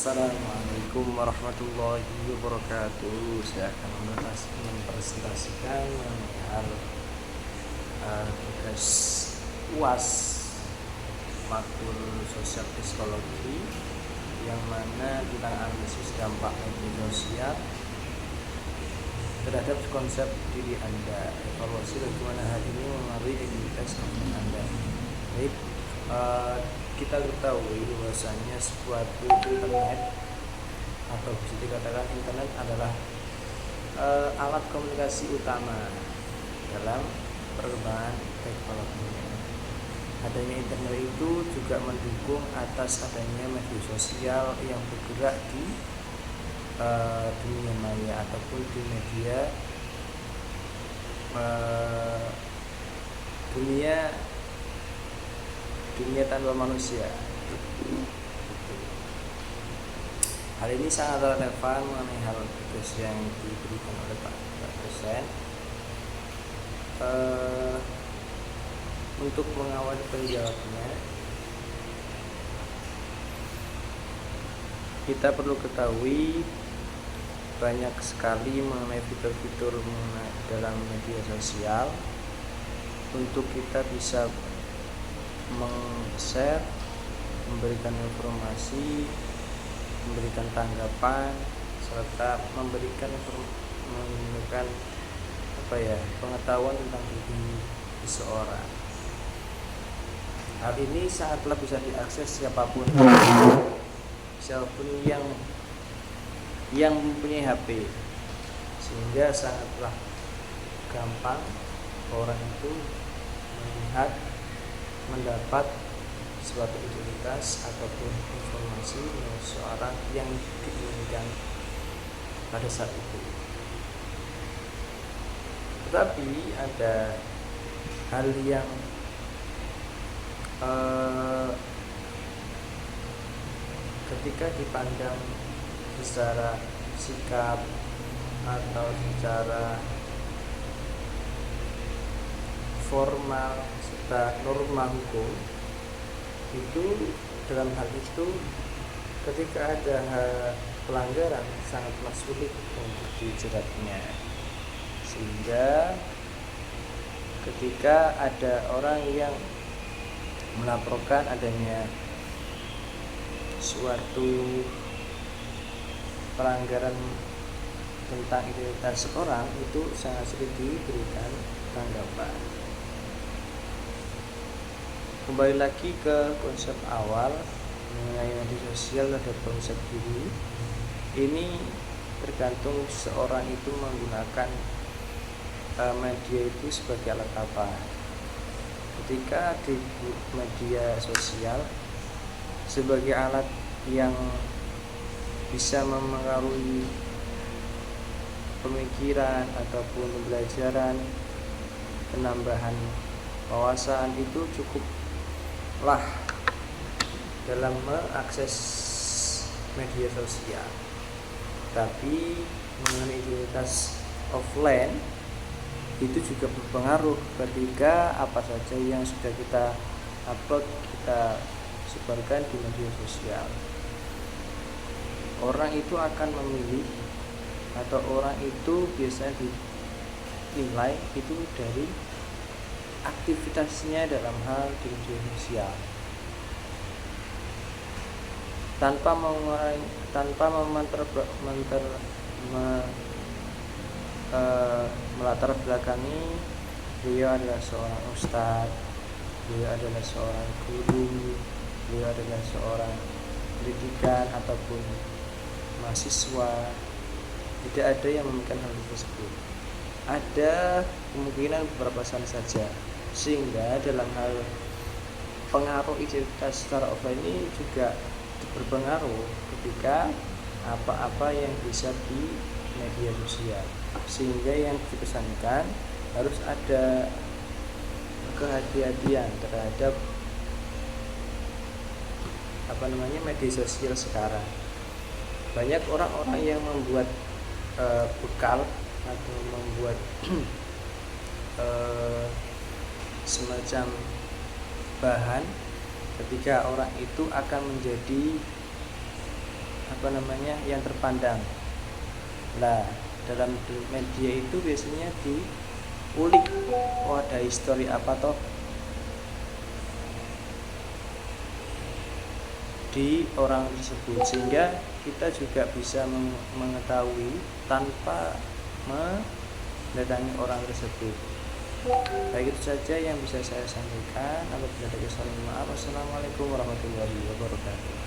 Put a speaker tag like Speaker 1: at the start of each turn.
Speaker 1: Assalamualaikum warahmatullahi wabarakatuh. Saya akan mempresentasikan mengenai hal tugas UAS matkul sosial psikologi, yang mana tentang analisis dampak media sosial terhadap konsep diri Anda, evaluasi bagaimana hal ini mempengaruhi identitas Anda. Baik, kita ketahui bahwasanya suatu internet atau bisa dikatakan internet adalah alat komunikasi utama dalam perkembangan teknologi. Adanya internet itu juga mendukung atas adanya media sosial yang bergerak di dunia maya ataupun di media dunia tanpa manusia. Hal ini sangat relevan mengenai hal tugas yang diberikan oleh Pak dosen untuk mengawal penjawabnya. Kita perlu ketahui banyak sekali mengenai fitur-fitur dalam media sosial untuk kita bisa meng-share, memberikan informasi, memberikan tanggapan, serta memberikan pengetahuan tentang diri seseorang. Hal ini sangatlah bisa diakses siapapun yang mempunyai HP, sehingga sangatlah gampang orang itu melihat, mendapat suatu identitas ataupun informasi mengenai seseorang yang diinginkan pada saat itu. Tetapi ada hal yang ketika dipandang secara sikap atau secara formal serta norma hukum, itu dalam hal itu ketika ada pelanggaran sangatlah sulit untuk dijeratnya, sehingga ketika ada orang yang melaporkan adanya suatu pelanggaran tentang identitas seorang, itu sangat sulit diberikan tanggapan. Kembali lagi ke konsep awal mengenai media sosial ada konsep diri. Ini tergantung seorang itu menggunakan media itu sebagai alat apa. Ketika di media sosial sebagai alat yang bisa memengaruhi pemikiran ataupun pembelajaran, penambahan wawasan, itu cukuplah dalam mengakses media sosial. Tapi mengenai identitas offline itu juga berpengaruh ketika apa saja yang sudah kita upload, kita sebarkan di media sosial. Orang itu akan memilih, atau orang itu biasanya dinilai itu dari aktivitasnya dalam hal di media sosial, tanpa melatar belakangi beliau adalah seorang ustadz, beliau adalah seorang guru, beliau adalah seorang pendidikan ataupun mahasiswa. Tidak ada yang memikirkan hal tersebut. Ada kemungkinan beberapa saja, sehingga dalam hal pengaruh identitas secara offline ini juga berpengaruh ketika apa-apa yang bisa di media sosial, sehingga yang dipesankan harus ada kehati-hatian terhadap media sosial sekarang. Banyak orang-orang yang membuat bekal atau membuat semacam bahan ketika orang itu akan menjadi yang terpandang. Lah dalam media itu biasanya diulik, oh ada histori apa toh di orang tersebut, sehingga kita juga bisa mengetahui tanpa mendatangi orang tersebut. Baik, itu saja yang bisa saya sampaikan. Apabila ada kesalahan, maaf. Wassalamualaikum warahmatullahi wabarakatuh.